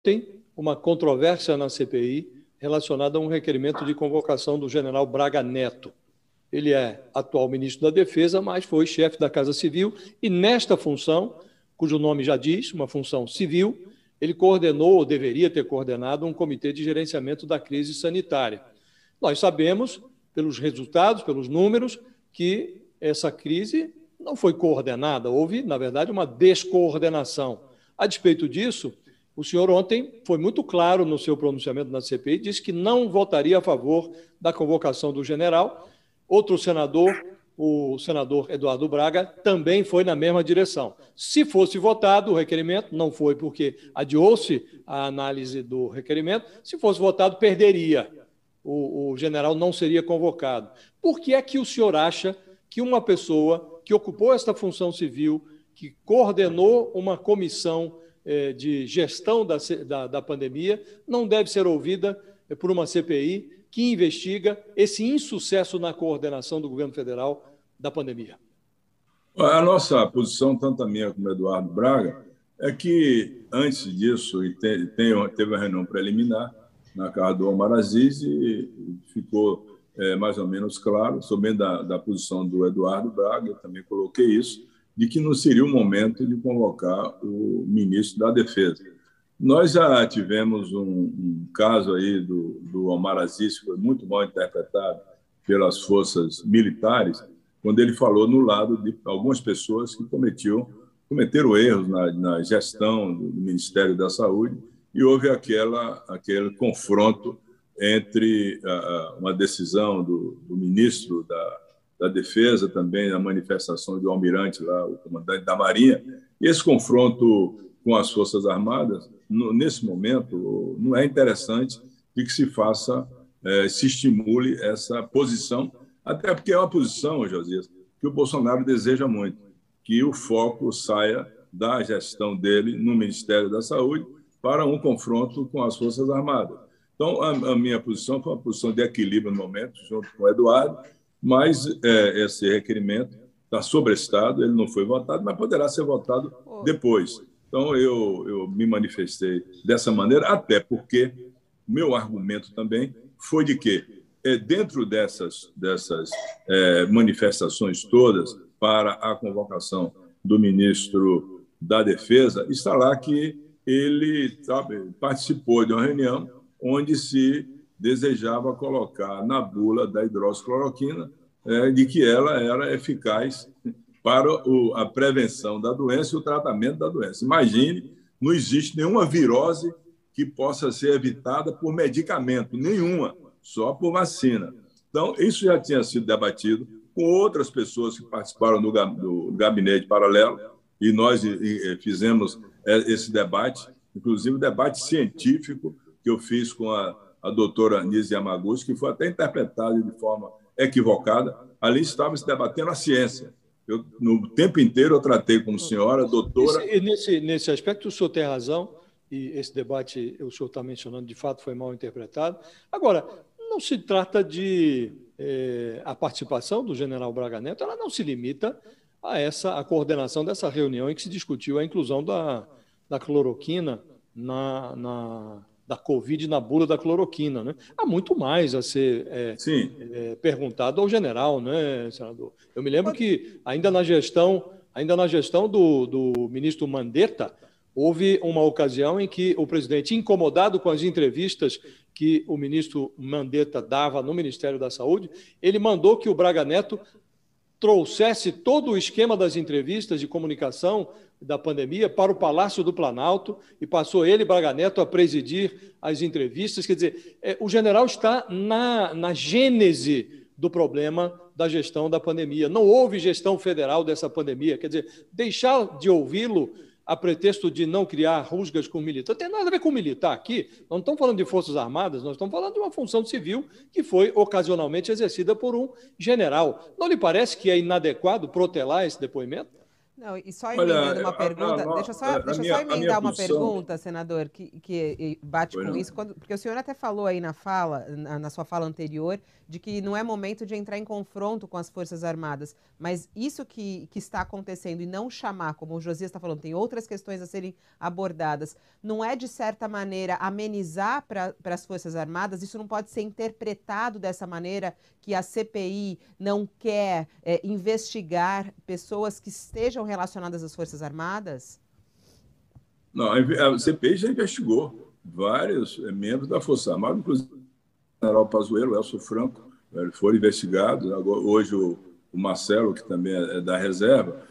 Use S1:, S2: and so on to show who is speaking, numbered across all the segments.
S1: ontem uma controvérsia na CPI relacionada a um requerimento de convocação do general Braga Neto. Ele é atual ministro da Defesa, mas foi chefe da Casa Civil e, nesta função, cujo nome já diz, uma função civil, ele coordenou, ou deveria ter coordenado, um comitê de gerenciamento da crise sanitária. Nós sabemos, pelos resultados, pelos números, que essa crise não foi coordenada, houve, na verdade, uma descoordenação. A despeito disso, o senhor ontem foi muito claro no seu pronunciamento na CPI, disse que não votaria a favor da convocação do general. Outro senador, o senador Eduardo Braga, também foi na mesma direção. Se fosse votado o requerimento, não foi porque adiou-se a análise do requerimento, se fosse votado, perderia. O general não seria convocado. Por que é que o senhor acha que uma pessoa que ocupou esta função civil, que coordenou uma comissão de gestão da pandemia, não deve ser ouvida por uma CPI que investiga esse insucesso na coordenação do governo federal da pandemia?
S2: A nossa posição, tanto a minha como a do Eduardo Braga, é que, antes disso, teve uma reunião preliminar na casa do Omar Aziz e ficou mais ou menos claro, sob da posição do Eduardo Braga, eu também coloquei isso, de que não seria o momento de convocar o ministro da Defesa. Nós já tivemos um caso aí do Omar Aziz, que foi muito mal interpretado pelas forças militares, quando ele falou no lado de algumas pessoas que cometeram erros na gestão do Ministério da Saúde, e houve aquele confronto entre uma decisão do ministro da Defesa, também a manifestação do almirante lá, o comandante da Marinha, e esse confronto com as Forças Armadas, nesse momento, não é interessante de que se estimule essa posição, até porque é uma posição, Josias, que o Bolsonaro deseja muito, que o foco saia da gestão dele no Ministério da Saúde para um confronto com as Forças Armadas. Então, a minha posição foi uma posição de equilíbrio no momento, junto com o Eduardo, mas esse requerimento está sobrestado, ele não foi votado, mas poderá ser votado depois. Então, eu me manifestei dessa maneira, até porque meu argumento também foi de que, dentro dessas manifestações todas para a convocação do ministro da Defesa, está lá que ele participou de uma reunião onde se desejava colocar na bula da hidroxicloroquina de que ela era eficaz para a prevenção da doença e o tratamento da doença. Imagine, não existe nenhuma virose que possa ser evitada por medicamento, nenhuma, só por vacina. Então, isso já tinha sido debatido com outras pessoas que participaram do gabinete paralelo, e nós fizemos esse debate, inclusive o debate científico que eu fiz com a doutora Nise Yamaguchi, que foi até interpretado de forma equivocada. Ali estava se debatendo a ciência. No tempo inteiro, eu tratei como senhora, doutora...
S1: Nesse aspecto, o senhor tem razão, e esse debate, o senhor está mencionando, de fato, foi mal interpretado. Agora, não se trata de... a participação do general Braga Neto, ela não se limita a coordenação dessa reunião em que se discutiu a inclusão da cloroquina da Covid na bula da cloroquina, né? Há muito mais a ser perguntado ao general, né, senador? Eu me lembro que ainda na gestão do ministro Mandetta, houve uma ocasião em que o presidente, incomodado com as entrevistas que o ministro Mandetta dava no Ministério da Saúde, ele mandou que o Braga Neto trouxesse todo o esquema das entrevistas de comunicação da pandemia para o Palácio do Planalto e passou ele, Braga Neto, a presidir as entrevistas. Quer dizer, o general está na gênese do problema da gestão da pandemia. Não houve gestão federal dessa pandemia. Quer dizer, deixar de ouvi-lo a pretexto de não criar rusgas com militar. Não tem nada a ver com militar aqui. Não estamos falando de Forças Armadas, nós estamos falando de uma função civil que foi ocasionalmente exercida por um general. Não lhe parece que é inadequado protelar esse depoimento?
S3: Não, e só emendando
S2: Olha,
S3: uma pergunta, deixa eu só
S2: a minha
S3: emendar uma
S2: posição...
S3: pergunta, senador, que bate
S2: Foi
S3: com
S2: não.
S3: isso, porque o senhor até falou aí na sua fala anterior, de que não é momento de entrar em confronto com as Forças Armadas, mas isso que está acontecendo e não chamar, como o Josias está falando, tem outras questões a serem abordadas, não é, de certa maneira, amenizar para as Forças Armadas? Isso não pode ser interpretado dessa maneira, que a CPI não quer investigar pessoas que estejam relacionadas às Forças Armadas?
S2: Não, a CPI já investigou vários membros da Força Armada, inclusive o general Pazuello, Elcio Franco, foram investigados. Agora, hoje o Marcelo, que também é da reserva.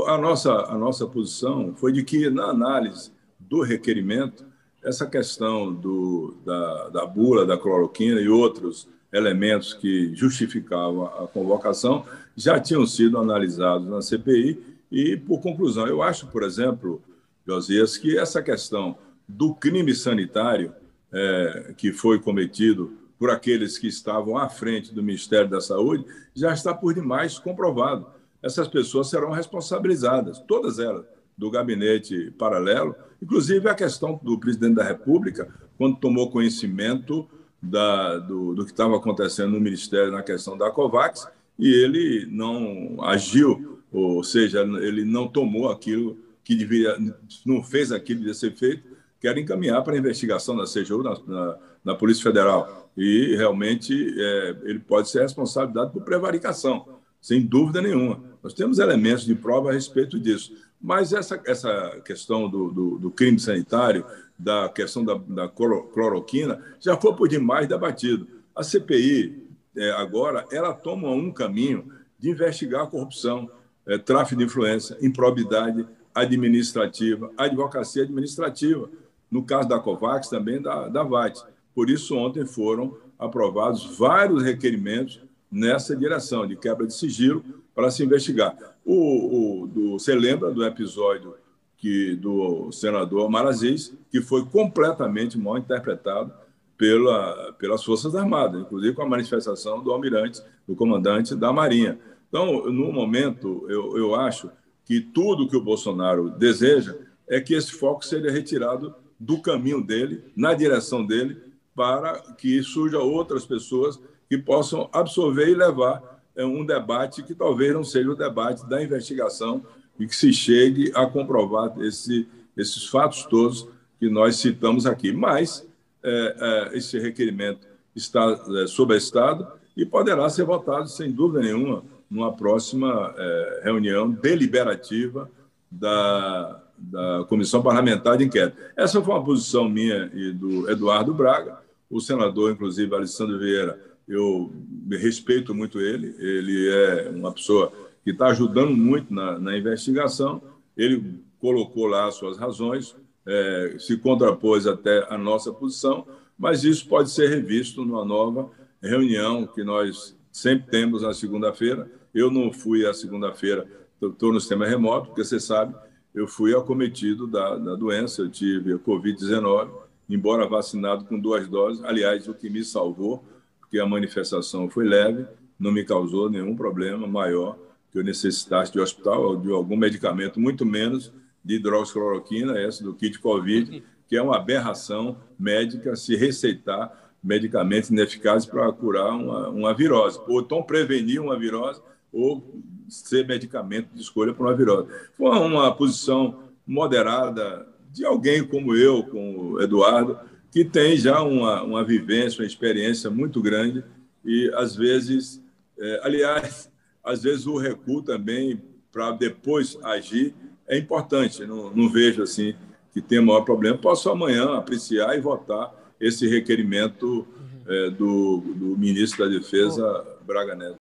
S2: A nossa posição foi de que, na análise do requerimento, essa questão da bula, da cloroquina e outros elementos que justificavam a convocação já tinham sido analisados na CPI e, por conclusão, eu acho, por exemplo, Josias, que essa questão do crime sanitário que foi cometido por aqueles que estavam à frente do Ministério da Saúde já está por demais comprovado. Essas pessoas serão responsabilizadas, todas elas, do gabinete paralelo, inclusive a questão do presidente da República, quando tomou conhecimento do que estava acontecendo no Ministério na questão da COVAX, e ele não agiu, ou seja, ele não tomou aquilo que deveria, não fez aquilo que devia ser feito, que era encaminhar para a investigação da CGU, na Polícia Federal. E, realmente, ele pode ser responsabilizado por prevaricação, sem dúvida nenhuma. Nós temos elementos de prova a respeito disso. Mas essa questão do crime sanitário, da questão da cloroquina, já foi por demais debatido. A CPI, agora, ela toma um caminho de investigar a corrupção, tráfico de influência, improbidade administrativa, advocacia administrativa. No caso da COVAX, também da VAT. Por isso, ontem foram aprovados vários requerimentos nessa direção, de quebra de sigilo, para se investigar. Você lembra do episódio do senador Omar Aziz, que foi completamente mal interpretado pelas Forças Armadas, inclusive com a manifestação do almirante, do comandante da Marinha. Então, no momento, eu acho que tudo que o Bolsonaro deseja é que esse foco seja retirado do caminho dele, na direção dele, para que surjam outras pessoas que possam absorver e levar um debate que talvez não seja o debate da investigação e que se chegue a comprovar esses fatos todos que nós citamos aqui. Mas esse requerimento está sob estado e poderá ser votado, sem dúvida nenhuma, numa próxima reunião deliberativa da Comissão Parlamentar de Inquérito. Essa foi uma posição minha e do Eduardo Braga. O senador, inclusive, Alessandro Vieira, eu respeito muito ele. Ele é uma pessoa que está ajudando muito na investigação. Ele colocou lá as suas razões, se contrapôs até a nossa posição, mas isso pode ser revisto numa nova reunião que nós sempre temos na segunda-feira. Eu não fui à segunda-feira, estou no sistema remoto, porque você sabe, eu fui acometido da doença, eu tive Covid-19, embora vacinado com 2 doses. Aliás, o que me salvou, porque a manifestação foi leve, não me causou nenhum problema maior que eu necessitasse de hospital ou de algum medicamento, muito menos de hidroxicloroquina, essa do kit Covid, que é uma aberração médica se receitar medicamentos ineficazes para curar uma virose, ou então prevenir uma virose, ou ser medicamento de escolha para uma virose. Foi uma posição moderada de alguém como eu, como o Eduardo, que tem já uma vivência, uma experiência muito grande e, às vezes, às vezes o recuo também para depois agir é importante. Não vejo assim que tem maior problema. Posso amanhã apreciar e votar esse requerimento do ministro da Defesa, Braga Neto.